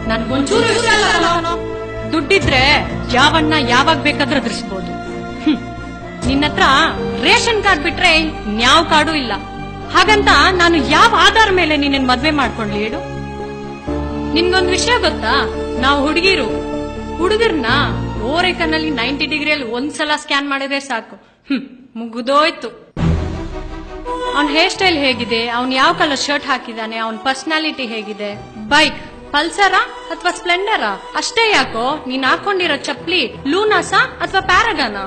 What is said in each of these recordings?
ನನ್ಗೊಂಚೂರು ಇಷ್ಟ ಇಲ್ಲ. ದುಡ್ಡಿದ್ರೆ ಯಾವನ್ನ ಯಾವಾಗ ಬೇಕಾದ್ರೂ ಅದ್ರಿಸ್ಬೋದು. ನಿನ್ನತ್ರ ರೇಷನ್ ಕಾರ್ಡ್ ಬಿಟ್ರೆ ಯಾವ ಕಾರ್ಡು ಇಲ್ಲ. ಹಾಗಂತ ನಾನು ಯಾವ ಆಧಾರ ಮೇಲೆ ನಿನ್ನ ಮದ್ವೆ ಮಾಡ್ಕೊಂಡ್ಲಿ ಹೇಳು? ನಿನ್ಗೊಂದ್ ವಿಷಯ ಗೊತ್ತಾ? ನಾವು ಹುಡುಗರ್ನ ಓರೆಕನ್ನಲ್ಲಿ 90 ಡಿಗ್ರಿಯಲ್ಲಿ ಒಂದ್ಸಲ ಸ್ಕ್ಯಾನ್ ಮಾಡಿದ್ರೆ ಸಾಕು, ಮುಗಿದೋಯ್ತು. ಅವನ್ ಹೇರ್ ಸ್ಟೈಲ್ ಹೇಗಿದೆ, ಅವ್ನ್ ಯಾವ ಕಲರ್ ಶರ್ಟ್ ಹಾಕಿದಾನೆ, ಅವನ್ ಪರ್ಸನಾಲಿಟಿ ಹೇಗಿದೆ, ಬೈಕ್ ಪಲ್ಸರಾ ಅಥವಾ ಸ್ಪ್ಲೆಂಡರಾ, ಅಷ್ಟೇ ಯಾಕೋ ನೀನ್ ಹಾಕೊಂಡಿರೋ ಚಪ್ಲಿ ಲೂನಾಸಾ ಅಥವಾ ಪ್ಯಾರಗಾನ.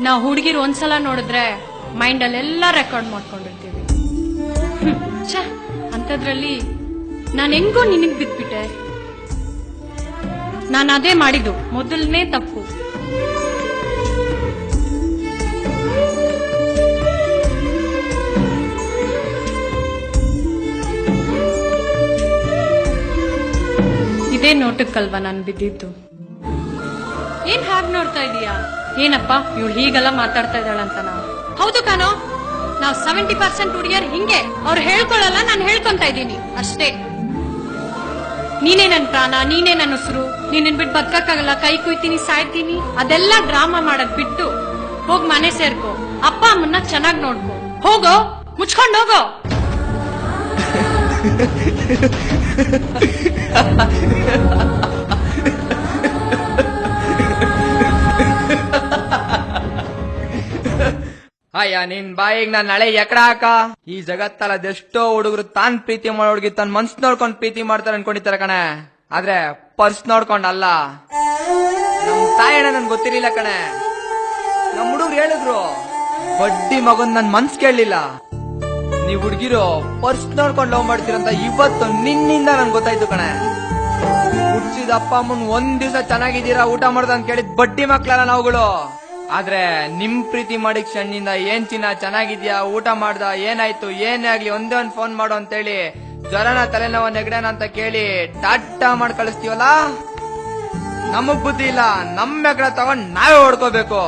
ನಾವು ಹುಡುಗಿರು ಒಂದ್ಸಲ ನೋಡಿದ್ರೆ ಮೈಂಡ್ ಅಲ್ಲೆಲ್ಲ ರೆಕಾರ್ಡ್ ಮಾಡ್ಕೊಂಡಿರ್ತೀವಿ. ಅಂತದ್ರಲ್ಲಿ ನಾನ್ ಹೆಂಗೋ ನಿನಗ್ ಬಿದ್ಬಿಟ್ಟೆ. ನಾನು ಅದೇ ಮಾಡಿದ್ದು ಮೊದಲನೇ ತಪ್ಪು. ಇದೇ ನೋಟಕ್ಕಲ್ವಾ ನಾನು ಬಿದ್ದಿದ್ದು. ಏನ್ ಹಾಗೆ ನೋಡ್ತಾ ಇದೀಯಾ? ಏನಪ್ಪ ಇವಳು ಹೀಗೆಲ್ಲ ಮಾತಾಡ್ತಾ ಇದ್ದಾಳಂತನಾ? ಹೌದು ಕಾನೋ, ನಾವ್ 70% ಹುಡುಗಿಯರ್ ಹಿಂಗೆ. ಅವ್ರು ಹೇಳ್ಕೊಳ್ಳಲ್ಲ, ನಾನು ಹೇಳ್ಕೊಂತ ಇದ್ದೀನಿ ಅಷ್ಟೇ. ನೀನೇ ನನ್ ಪ್ರಾಣ, ನೀನೇ ನನ್ನ ಉಸಿರು, ನೀನ್ ಬಿಟ್ಟು ಬದುಕಕ್ಕಾಗಲ್ಲ, ಕೈ ಕುಯ್ತೀನಿ, ಸಾಯ್ತೀನಿ, ಅದೆಲ್ಲ ಡ್ರಾಮಾ ಮಾಡದ್ ಬಿಟ್ಟು ಹೋಗ್ ಮನೆ ಸೇರ್ಕೋ, ಅಪ್ಪ ಅಮ್ಮನ್ನ ಚೆನ್ನಾಗ್ ನೋಡ್ಕೋ. ಹೋಗೋ, ಮುಚ್ಕೊಂಡ್ ಹೋಗೋ. ಅಯ್ಯ ನಿನ್ ಬಾಯಿಗ್ ನಾನ್ ನಾಳೆ ಎಕಡ ಹಾಕ. ಈ ಜಗತ್ತಲ್ಲ ಅದೆಷ್ಟೋ ಹುಡುಗರು ತಾನ್ ಪ್ರೀತಿ ಮಾಡೋ ಹುಡುಗಿ ತನ್ ಮನ್ಸ್ ನೋಡ್ಕೊಂಡ್ ಪ್ರೀತಿ ಮಾಡ್ತಾರೆ ಅನ್ಕೊಂಡಿರ್ತಾರೆ ಕಣೆ, ಆದ್ರೆ ಪರ್ಸ್ ನೋಡ್ಕೊಂಡಲ್ಲ. ನಮ್ ತಾಯಣ್ಣ ನನ್ ಗೊತ್ತಿರ್ಲಿಲ್ಲ ಕಣೆ. ನಮ್ ಹುಡುಗರು ಹೇಳಿದ್ರು, ಬಡ್ಡಿ ಮಗನ್ ನನ್ ಮನ್ಸ್ ಕೇಳಲಿಲ್ಲ, ನೀವ್ ಹುಡ್ಗಿರು ಪರ್ಸ್ ನೋಡ್ಕೊಂಡ್ ಲವ್ ಮಾಡ್ತೀರಂತ ಇವತ್ತು ನಿನ್ನಿಂದ ನನ್ ಗೊತ್ತಾಯ್ತು ಕಣೆ. ಹುಡ್ಸಿದ ಅಪ್ಪ ಅಮ್ಮನ್ ಒಂದ್ ದಿವಸ ಚೆನ್ನಾಗಿದ್ದೀರಾ, ಊಟ ಮಾಡ್ದ ಅಂತ ಕೇಳಿದ್ ಬಡ್ಡಿ ಮಕ್ಳಲ್ಲ ನಾವುಗಳು. ಆದ್ರೆ ನಿಮ್ ಪ್ರೀತಿ ಮಾಡಿ ಕ್ಷಣಿಂದ ಏನ್ ಚಿನ್ನ ಚೆನ್ನಾಗಿದ್ಯಾ, ಊಟ ಮಾಡ್ದ, ಏನಾಯ್ತು, ಏನೇ ಆಗ್ಲಿ ಒಂದೇ ಒಂದ್ ಫೋನ್ ಮಾಡು ಅಂತೇಳಿ ಜ್ವರನ ತಲೆನೋವ ನೆಗಡನ ಅಂತ ಕೇಳಿ ಟಾಟಾ ಮಾಡಿ ಕಳಿಸ್ತೀವಲ್ಲ. ನಮಗ್ ಬುದ್ಧಿ ಇಲ್ಲ, ನಮ್ ಮೆಗಡ ತಗೊಂಡ್ ನಾವೇ ಹೊಡ್ಕೋಬೇಕು.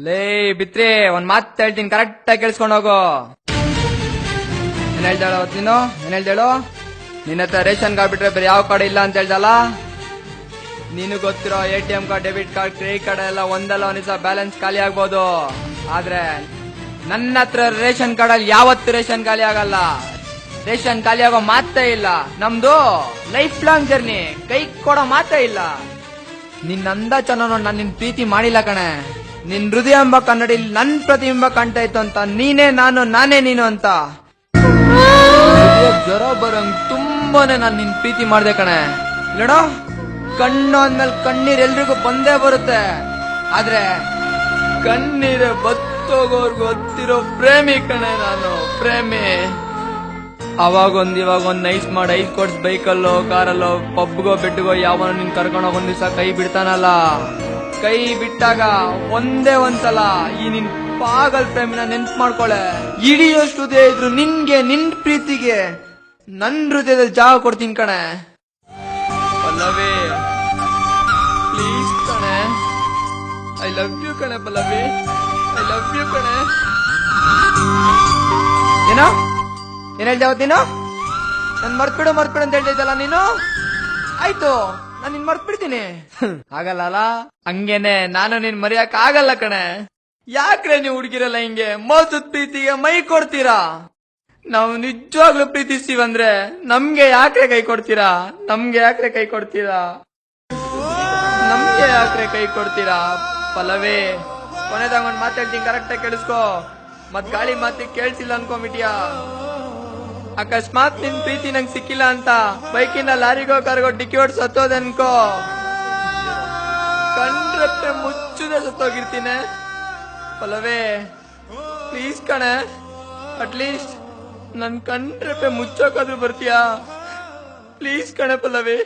ಲೇ ಬಿತ್ರಿ, ಒಂದ್ ಮಾತ್ ಹೇಳ್ತೀನಿ, ಕರೆಕ್ಟ್ ಆಗಿ ಕೇಳಿಸ್ಕೊಂಡ್ ಹೋಗು. ಏನ್ ಹೇಳ್ದಾಳ ನೀನು? ಏನ್ ಹೇಳ್ದೇಳು? ನಿನ್ನ ಹತ್ರ ರೇಷನ್ ಕಾರ್ಡ್ ಬಿಟ್ರೆ ಬೇರೆ ಯಾವ ಕಾರ್ಡ್ ಇಲ್ಲ ಅಂತ ಹೇಳ್ದಲ್ಲ. ನೀನು ಗೊತ್ತಿರೋ ATM card, debit card, credit card ಎಲ್ಲ ಒಂದಲ್ಲ ಒಂದ್ ದಿವಸ ಬ್ಯಾಲೆನ್ಸ್ ಖಾಲಿ ಆಗ್ಬೋದು. ಆದ್ರೆ ನನ್ನ ಹತ್ರ ರೇಷನ್ ಕಾರ್ಡ್ ಅಲ್ಲಿ ಯಾವತ್ತು ರೇಷನ್ ಖಾಲಿ ಆಗಲ್ಲ. ರೇಷನ್ ಖಾಲಿ ಆಗೋ ಮಾತೇ ಇಲ್ಲ. ನಮ್ದು ಲೈಫ್ ಲಾಂಗ್ ಜರ್ನಿ, ಕೈ ಕೊಡೋ ಮಾತೇ ಇಲ್ಲ. ನಿನ್ನ ಅಂದ ಚೆನ್ನಾಗಿ ನಾನು ನಿನ್ ಪ್ರೀತಿ ಮಾಡಿಲ್ಲ ಕಣೆ. ನಿನ್ ಹೃದಯ ಎಂಬ ಕನ್ನಡಿ ನನ್ ಪ್ರತಿಬಿಂಬ ಕಾಣ್ತಾ ಇತ್ತು ಅಂತ, ನೀನೇ ನಾನು, ನಾನೇ ನೀನು ಅಂತ ಜ್ವರ ಬರಂಗ್ ತುಂಬಾನೇ ನಾನು ನಿನ್ ಪ್ರೀತಿ ಮಾಡ್ದೆ ಕಣೆ. ನೋಡೋ, ಕಣ್ಣು ಅಂದ್ಮೇಲೆ ಕಣ್ಣೀರ್ ಎಲ್ರಿಗೂ ಬಂದೇ ಬರುತ್ತೆ, ಆದ್ರೆ ಕಣ್ಣೀರು ಬತ್ತೋಗೋರ್ಗು ಗೊತ್ತಿರೋ ಪ್ರೇಮಿ ಕಣೆ ನಾನು, ಪ್ರೇಮಿ. ಅವಾಗೊಂದ್ ಇವಾಗೊಂದ್ ನೈಸ್ ಮಾಡಿ 5 ಕೋರ್ಸ್ ಬೈಕಲ್ಲೋ ಕಾರಲ್ಲೋ ಪಬ್ಗೋ ಬೆಡ್ಗೋ ಯಾವನೋ ನಿನ್ ಕರ್ಕೊಂಡೋಗ್ ಒಂದ್ ದಿವಸ ಕೈ ಬಿಡ್ತಾನಲ್ಲ. ಕೈ ಬಿಟ್ಟಾಗ ಒಂದೇ ಒಂದ್ಸಲ ಈ ನಿನ್ ಪಾಗಲ್ ಪ್ರೇಮಿನ ನೆನ್ಪು ಮಾಡ್ಕೊಳೆ. ಇಡಿಯೋಷ್ಟು ಹೃದಯ ಇದ್ರು ನಿನ್ಗೆ, ನಿನ್ ಪ್ರೀತಿಗೆ ನನ್ ಹೃದಯದಲ್ಲಿ ಜಾಗ ಕೊಡ್ತೀನಿ ಕಣೆ. ಪಲ್ಲವಿ ಪ್ಲೀಸ್ ಕಣೆ, ಐ ಲವ್ ಯು ಕಣೆ. ಪಲ್ಲವಿ ಐ ಲವ್ ಯು ಕಣೆ. ಏನೋ ಏನ್ ಹೇಳ್ದೆ ಅವತ್ತು ನೀನು? ನನ್ ಮರ್ತ್ಬಿಡು ಅಂತ ಹೇಳ್ತಿದ್ದಲ್ಲ ನೀನು. ಆಯ್ತು, ನಾನ್ ನಿನ್ ಮರ್ತ್ಬಿಡ್ತೀನಿ. ಆಗಲ್ಲ, ಹಂಗೇನೆ ನಾನು ನಿನ್ ಮರೆಯಕ್ ಆಗಲ್ಲ ಕಣೆ. ಯಾಕ್ರೆ ನೀವು ಹುಡುಗಿರಲ್ಲ ಹಿಂಗೆ ಮೋಸದ ಪ್ರೀತಿಗೆ ಮೈ ಕೊಡ್ತೀರಾ? ನಾವು ನಿಜವಾಗ್ಲೂ ಪ್ರೀತಿಸ್ತೀವಂದ್ರೆ ನಮ್ಗೆ ಯಾಕ್ರೆ ಕೈ ಕೊಡ್ತೀರಾ? ನಮ್ಗೆ ಯಾಕ್ರೆ ಕೈ ಕೊಡ್ತೀರಾ? ನಮ್ಗೆ ಯಾಕ್ರೆ ಕೈ ಕೊಡ್ತೀರಾ? ಪಲ್ಲವಿ, ಕೊನೆದಾಗ ಒಂದ್ ಮಾತಾಡ್ತೀನಿ, ಕರೆಕ್ಟ್ ಆಗಿ ಕೇಳಿಸ್ಕೋ. ಮತ್ ಗಾಳಿ ಮಾತಿಗೆ ಕೇಳ್ಸಿಲ್ಲ ಅನ್ಕೊಂಬಿಟಿಯಾ? ಅಕಸ್ಮಾತ್ ನಿನ್ ಪ್ರೀತಿ ನಂಗೆ ಸಿಕ್ಕಿಲ್ಲ ಅಂತ ಬೈಕಿಂದ ಲಾರಿಗೋ ಕಾರ್ಗೋ ಡಿಕ್ಕಿ ಹೊಡ್ ಸತ್ತೋದೆ ಅನ್ಕೋ, ಕಂಡ್ರಪ್ಪೆ ಮುಚ್ಚುದೆ ಸತ್ತೋಗಿರ್ತೀನಿ. ಪಲ್ಲವಿ ಪ್ಲೀಸ್ ಕಣೆ, ಅಟ್ಲೀಸ್ಟ್ ನನ್ ಕಂಡ್ರಪ್ಪೆ ಮುಚ್ಚೋಕಾದ್ರೂ ಬರ್ತೀಯಾ? ಪ್ಲೀಸ್ ಕಣೆ ಪಲ್ಲವಿ.